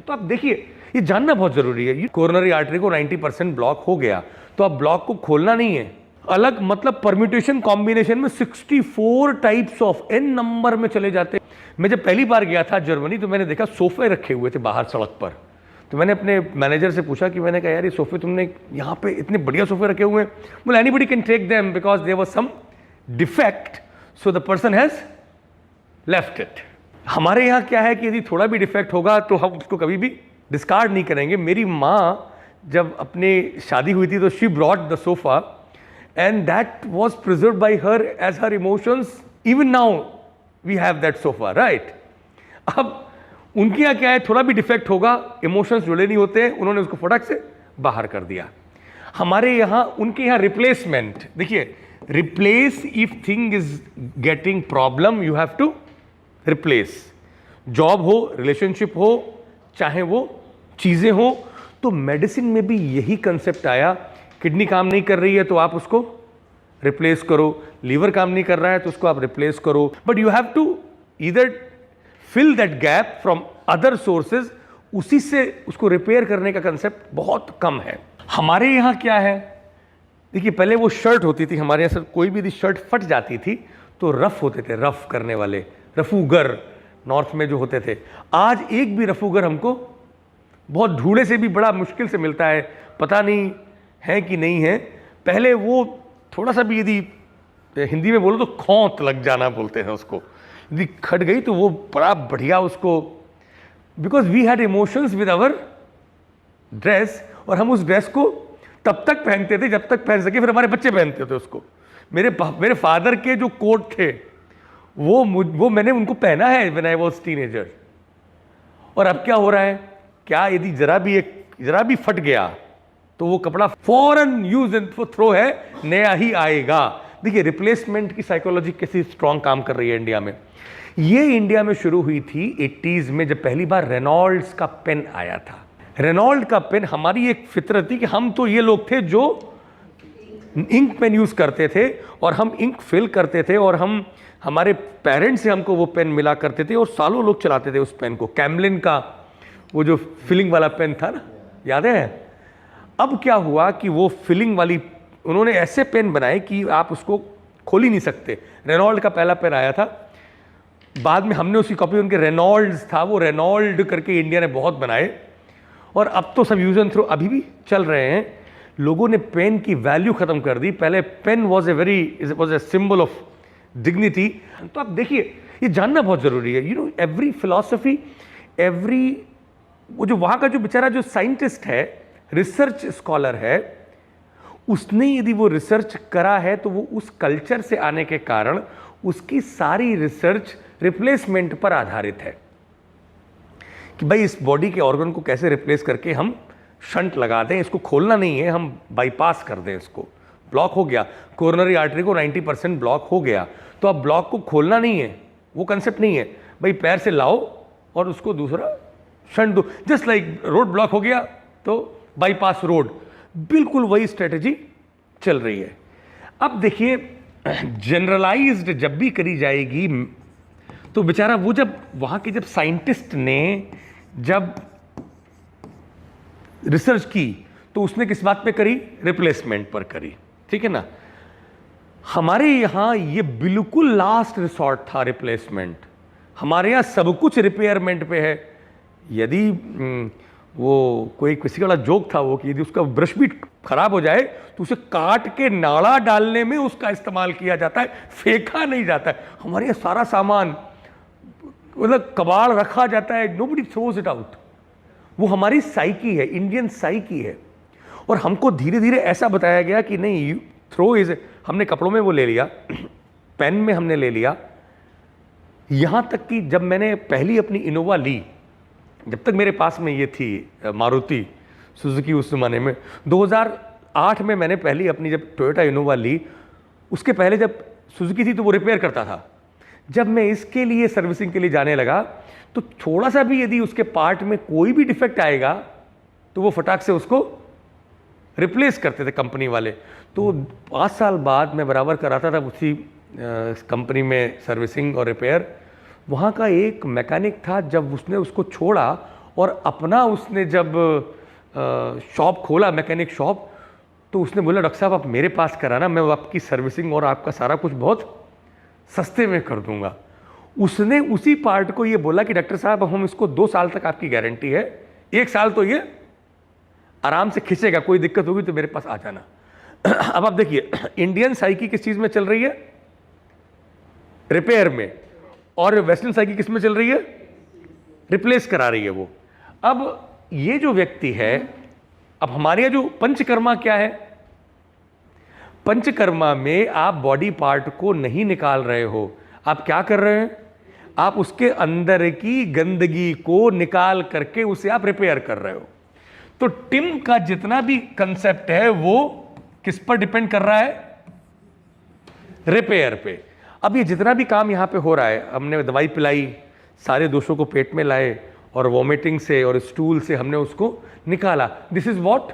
तो आप देखिए, ये जानना बहुत जरूरी है। कोरोनरी आर्टरी को 90% ब्लॉक हो गया तो अब ब्लॉक को खोलना नहीं है। अलग मतलब परम्यूटेशन कॉम्बिनेशन में 64 टाइप्स ऑफ एन नंबर में चले जाते। मैं जब पहली बार गया था जर्मनी तो मैंने देखा सोफे रखे हुए थे बाहर सड़क पर। तो मैंने अपने मैनेजर से पूछा कि मैंने कहा यार ये सोफे तुमने यहाँ पे इतने बढ़िया सोफे रखे हुए हैं। बोले anybody can take them because there was some defect so the person has left it. हमारे यहाँ क्या है कि यदि थोड़ा भी डिफेक्ट होगा तो हम उसको कभी भी डिस्कार्ड नहीं करेंगे। मेरी माँ जब अपने शादी हुई थी तो she brought the sofa and that was preserved by her as her emotions. Even now we have that sofa, right. अब उनके यहाँ क्या है, थोड़ा भी डिफेक्ट होगा, इमोशंस जुड़े नहीं होते हैं, उन्होंने उसको फटक से बाहर कर दिया। हमारे यहाँ उनके यहाँ रिप्लेसमेंट, देखिए replace if thing is getting problem you have to replace. Job हो, रिलेशनशिप हो, चाहे वो चीज़ें हो, तो मेडिसिन में भी यही कंसेप्ट आया। किडनी काम नहीं कर रही है तो आप उसको रिप्लेस करो, लीवर काम नहीं कर रहा है तो उसको आप रिप्लेस करो, but you have to either fill that gap from other sources. उसी से उसको रिपेयर करने का कंसेप्ट बहुत कम है। हमारे यहाँ क्या है, देखिए पहले वो शर्ट होती थी हमारे यहाँ से, कोई भी यदि शर्ट फट जाती थी तो रफ होते थे, रफ करने वाले रफूगर नॉर्थ में जो होते थे। आज एक भी रफूगर हमको बहुत ढूंढे से भी बड़ा मुश्किल से मिलता है, पता नहीं है कि नहीं है। पहले वो थोड़ा सा भी यदि हिंदी में बोलो तो खौंत लग जाना बोलते हैं उसको, यदि खट गई तो वो बड़ा बढ़िया उसको, because we had emotions with our dress, और हम उस ड्रेस को तब तक पहनते थे जब तक पहन सके, फिर हमारे बच्चे पहनते थे उसको। मेरे फादर के जो कोट थे वो मैंने उनको पहना है व्हेन आई वाज टीनेजर। और अब क्या हो रहा है, क्या यदि जरा भी फट गया तो वो कपड़ा फौरन यूज एंड थ्रो है, नया ही आएगा। देखिए रिप्लेसमेंट की साइकोलॉजी कैसी स्ट्रांग काम कर रही है इंडिया में। ये इंडिया में शुरू हुई थी 80s में जब पहली बार रेनॉल्ड्स का पेन आया था। रेनॉल्ड का पेन, हमारी एक फितरत थी कि हम तो ये लोग थे जो इंक पेन यूज करते थे और हम इंक फिल करते थे, और हमारे पेरेंट्स से हमको वो पेन मिला करते थे और सालों लोग चलाते थे उस पेन को। कैमलिन का वो जो फिलिंग वाला पेन था ना, याद है। अब क्या हुआ कि वो फिलिंग वाली उन्होंने ऐसे पेन बनाए कि आप उसको खोल ही नहीं सकते। रेनॉल्ड का पहला पेन आया था, बाद में हमने उसकी कॉपी, उनके रेनॉल्ड्स था, वो रेनॉल्ड करके इंडिया ने बहुत बनाए, और अब तो सब यूज एंड थ्रो अभी भी चल रहे हैं। लोगों ने पेन की वैल्यू खत्म कर दी। पहले pen was a symbol of dignity. तो आप देखिए, ये जानना बहुत जरूरी है। यू नो एवरी फिलॉसफी, वो जो वहाँ का जो बेचारा जो साइंटिस्ट है, रिसर्च स्कॉलर है, उसने यदि वो रिसर्च करा है तो वो उस कल्चर से आने के कारण उसकी सारी रिसर्च रिप्लेसमेंट पर आधारित है कि भाई इस बॉडी के ऑर्गन को कैसे रिप्लेस करके हम शंट लगा दें, इसको खोलना नहीं है, हम बाईपास कर दें। इसको ब्लॉक हो गया, कोरोनरी आर्टरी को 90% ब्लॉक हो गया, तो अब ब्लॉक को खोलना नहीं है, वो कंसेप्ट नहीं है। भाई पैर से लाओ और उसको दूसरा शंट दो। जस्ट लाइक रोड ब्लॉक हो गया तो बाईपास रोड, बिल्कुल वही स्ट्रेटेजी चल रही है। अब देखिए जनरलाइज्ड जब भी करी जाएगी तो बेचारा वो जब वहाँ के जब साइंटिस्ट ने जब रिसर्च की तो उसने किस बात पे करी, रिप्लेसमेंट पर करी, ठीक है ना। हमारे यहाँ ये बिल्कुल लास्ट रिसॉर्ट था रिप्लेसमेंट। हमारे यहाँ सब कुछ रिपेयरमेंट पे है। यदि वो कोई किसी का जोक था वो कि यदि उसका ब्रश भी खराब हो जाए तो उसे काट के नाड़ा डालने में उसका इस्तेमाल किया जाता है, फेंका नहीं जाता है। हमारे यहाँ सारा सामान मतलब कबाड़ रखा जाता है, नोबडी थ्रोज इट आउट। वो हमारी साइकी है, इंडियन साइकी है। और हमको धीरे धीरे ऐसा बताया गया कि नहीं, थ्रो इज, हमने कपड़ों में वो ले लिया, पेन में हमने ले लिया, यहाँ तक कि जब मैंने पहली अपनी इनोवा ली, जब तक मेरे पास में ये थी मारुति सुजुकी उस ज़माने में, 2008 में मैंने पहली अपनी जब टोयोटा इनोवा ली, उसके पहले जब सुजुकी थी तो वो रिपेयर करता था। जब मैं इसके लिए सर्विसिंग के लिए जाने लगा तो थोड़ा सा भी यदि उसके पार्ट में कोई भी डिफेक्ट आएगा तो वो फटाक से उसको रिप्लेस करते थे कंपनी वाले। तो 5 साल बाद मैं बराबर कराता था उसी कंपनी में सर्विसिंग और रिपेयर। वहाँ का एक मैकेनिक था, जब उसने उसको छोड़ा और अपना उसने जब शॉप खोला, मैकेनिक शॉप, तो उसने बोला डॉक्टर साहब आप मेरे पास कराना, मैं आपकी सर्विसिंग और आपका सारा कुछ बहुत सस्ते में कर दूंगा। उसने उसी पार्ट को ये बोला कि डॉक्टर साहब हम इसको 2 साल तक आपकी गारंटी है, 1 साल तो ये आराम से खींचेगा, कोई दिक्कत होगी तो मेरे पास आ जाना। अब आप देखिए, इंडियन साइकी किस चीज में चल रही है? रिपेयर में। और वेस्टर्न साइकी किस में चल रही है? रिप्लेस करा रही है वो। अब ये जो व्यक्ति है, अब हमारे यहाँ जो पंचकर्मा क्या है, पंचकर्मा में आप बॉडी पार्ट को नहीं निकाल रहे हो, आप क्या कर रहे हैं? आप उसके अंदर की गंदगी को निकाल करके उसे आप रिपेयर कर रहे हो। तो टिम का जितना भी कंसेप्ट है वो किस पर डिपेंड कर रहा है? रिपेयर पे। अब ये जितना भी काम यहां पे हो रहा है, हमने दवाई पिलाई, सारे दोषों को पेट में लाए और वॉमिटिंग से और स्टूल से हमने उसको निकाला, दिस इज व्हाट?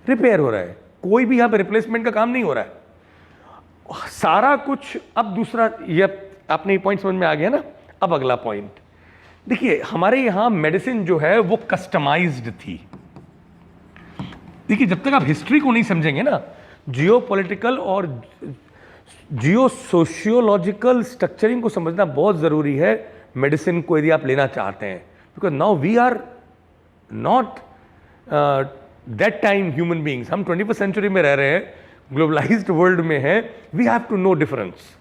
रिपेयर हो रहा है। कोई भी यहां पे रिप्लेसमेंट का काम नहीं हो रहा है, सारा कुछ। अब दूसरा, ये आपने पॉइंट समझ में आ गया ना? अब अगला पॉइंट देखिए, हमारे यहां मेडिसिन जो है वो कस्टमाइज्ड थी। देखिए, जब तक आप हिस्ट्री को नहीं समझेंगे ना, जियोपॉलिटिकल और जियो सोशियोलॉजिकल स्ट्रक्चरिंग को समझना बहुत जरूरी है मेडिसिन को, यदि आप लेना चाहते हैं। Because now we are not that time human beings, हम 21st सेंचुरी में रह रहे हैं, ग्लोबलाइज्ड वर्ल्ड में है, we have to know difference.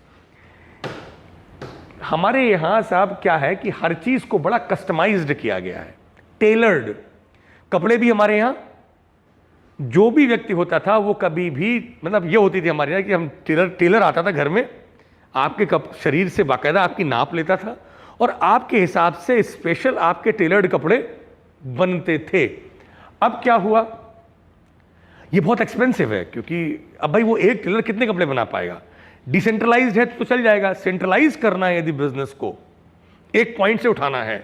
हमारे यहां साहब क्या है कि हर चीज को बड़ा कस्टमाइज्ड किया गया है, टेलर्ड। कपड़े भी हमारे यहां, जो भी व्यक्ति होता था वो कभी भी, मतलब ये होती थी हमारे यहाँ कि हम टेलर आता था घर में, आपके शरीर से बाकायदा आपकी नाप लेता था और आपके हिसाब से स्पेशल आपके टेलर्ड कपड़े बनते थे। अब क्या हुआ? ये बहुत एक्सपेंसिव है, क्योंकि अब भाई वो एक टेलर कितने कपड़े बना पाएगा? डिसेंट्रलाइज्ड है तो चल जाएगा, सेंट्रलाइज करना है यदि बिजनेस को, एक पॉइंट से उठाना है,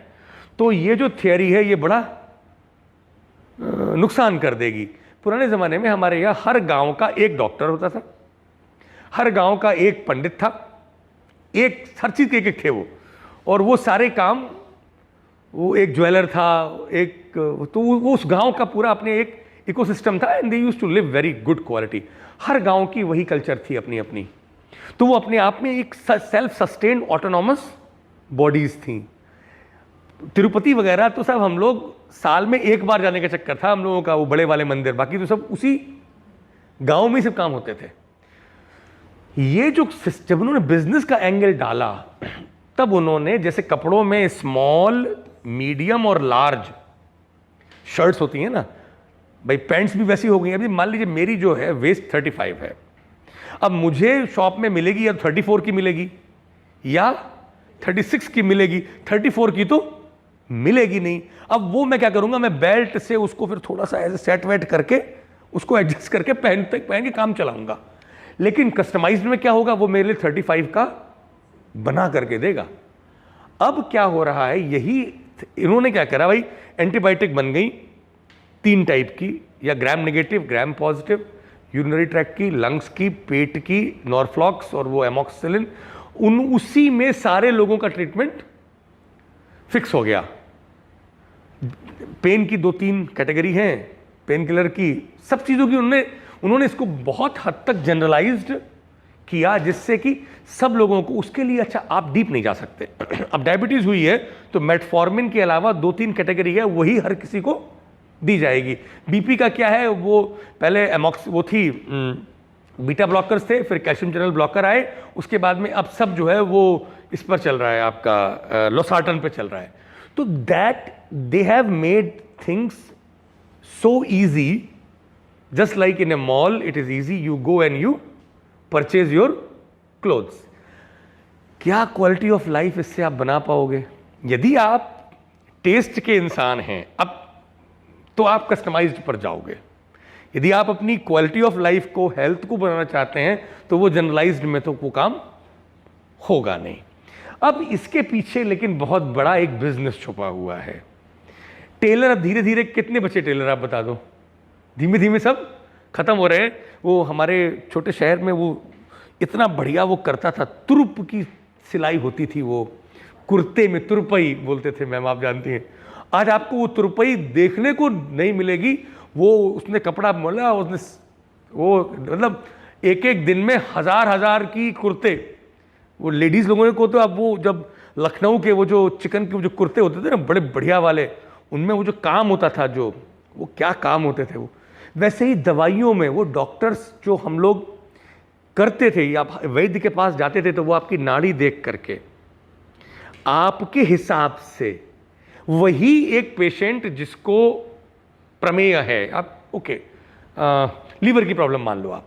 तो ये जो थियरी है ये बड़ा नुकसान कर देगी। पुराने ज़माने में हमारे यहाँ हर गांव का एक डॉक्टर होता था, हर गांव का एक पंडित था, एक हर चीज़ के एक थे वो, और वो सारे काम, वो एक ज्वेलर था, एक तो वो उस गांव का पूरा अपने एक इकोसिस्टम था, and they used to live very good quality. हर गांव की वही कल्चर थी अपनी अपनी, तो वो अपने आप में एक सेल्फ सस्टेन्ड ऑटोनॉमस बॉडीज थी। तिरुपति वगैरह तो सब हम लोग साल में एक बार जाने का चक्कर था हम लोगों का, वो बड़े वाले मंदिर, बाकी तो सब उसी गांव में सब काम होते थे। ये जो जब उन्होंने बिजनेस का एंगल डाला, तब उन्होंने जैसे कपड़ों में स्मॉल, मीडियम और लार्ज शर्ट्स होती हैं ना भाई, पैंट्स भी वैसी हो गई। अभी मान लीजिए मेरी जो है वेस्ट 35 है, अब मुझे शॉप में मिलेगी या 34 की मिलेगी या 36 की मिलेगी, 34 की तो मिलेगी नहीं। अब वो मैं क्या करूंगा, मैं बेल्ट से उसको फिर थोड़ा सा ऐसे सेट वेट करके उसको एडजस्ट करके पहन के काम चलाऊंगा। लेकिन कस्टमाइज्ड में क्या होगा, वो मेरे लिए 35 का बना करके देगा। अब क्या हो रहा है, यही इन्होंने क्या करा भाई, एंटीबायोटिक बन गई 3 टाइप की, या gram negative, gram positive, urinary tract की, लंग्स की, पेट की, नॉर्फ्लॉक्स और वो एमॉक्सिसिलिन, उसी में सारे लोगों का ट्रीटमेंट फिक्स हो गया। पेन की 2-3 कैटेगरी हैं, पेन किलर की, सब चीज़ों की उन्होंने इसको बहुत हद तक जनरलाइज्ड किया, जिससे कि सब लोगों को उसके लिए, अच्छा आप डीप नहीं जा सकते। अब डायबिटीज़ हुई है तो मेटफॉर्मिन के अलावा 2-3 कैटेगरी है, वही हर किसी को दी जाएगी। बीपी का क्या है, वो पहले वो थी बीटा ब्लॉकर्स थे, फिर कैल्शियम चैनल ब्लॉकर आए, उसके बाद में अब सब जो है वो इस पर चल रहा है, आपका लोसार्टन पे चल रहा है। तो that they have made things so easy, just like in A mall it is easy, you go and you purchase your clothes. क्या क्वालिटी ऑफ लाइफ इससे आप बना पाओगे? यदि आप टेस्ट के इंसान हैं अब तो आप कस्टमाइज्ड पर जाओगे। यदि आप अपनी क्वालिटी ऑफ लाइफ को, हेल्थ को बनाना चाहते हैं, तो वो जनरलाइज्ड में तो वो काम होगा नहीं। अब इसके पीछे लेकिन बहुत बड़ा एक बिजनेस छुपा हुआ है। टेलर अब धीरे धीरे, कितने बचे टेलर आप बता दो? धीमे धीमे सब खत्म हो रहे हैं। वो हमारे छोटे शहर में वो इतना बढ़िया वो करता था, तुरुप की सिलाई होती थी, वो कुर्ते में तुरपई बोलते थे मैम, आप जानती हैं। आज आपको वो तुरपई देखने को नहीं मिलेगी। वो उसने कपड़ा मोला, उसने वो मतलब एक एक दिन में हजार हजार की कुर्ते, वो लेडीज लोगों को तो अब वो जब लखनऊ के वो जो चिकन के जो कुर्ते होते थे ना बड़े बढ़िया वाले, उनमें वो जो काम होता था, जो वो क्या काम होते थे वो, वैसे ही दवाइयों में वो डॉक्टर्स जो हम लोग करते थे, आप वैद्य के पास जाते थे तो वो आपकी नाड़ी देख करके आपके हिसाब से वही एक पेशेंट जिसको प्रमेय है, आप ओके लीवर की प्रॉब्लम मान लो, आप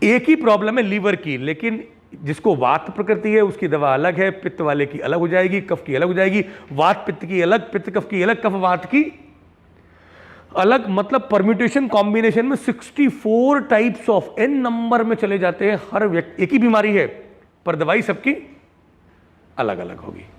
एक ही प्रॉब्लम है लीवर की, लेकिन जिसको वात प्रकृति है उसकी दवा अलग है, पित्त वाले की अलग हो जाएगी, कफ की अलग हो जाएगी, वात पित्त की अलग, पित्त कफ की अलग, कफ वात की अलग। मतलब परम्यूटेशन कॉम्बिनेशन में 64 टाइप्स ऑफ एन नंबर में चले जाते हैं। हर व्यक्ति एक ही बीमारी है पर दवाई सबकी अलग अलग होगी।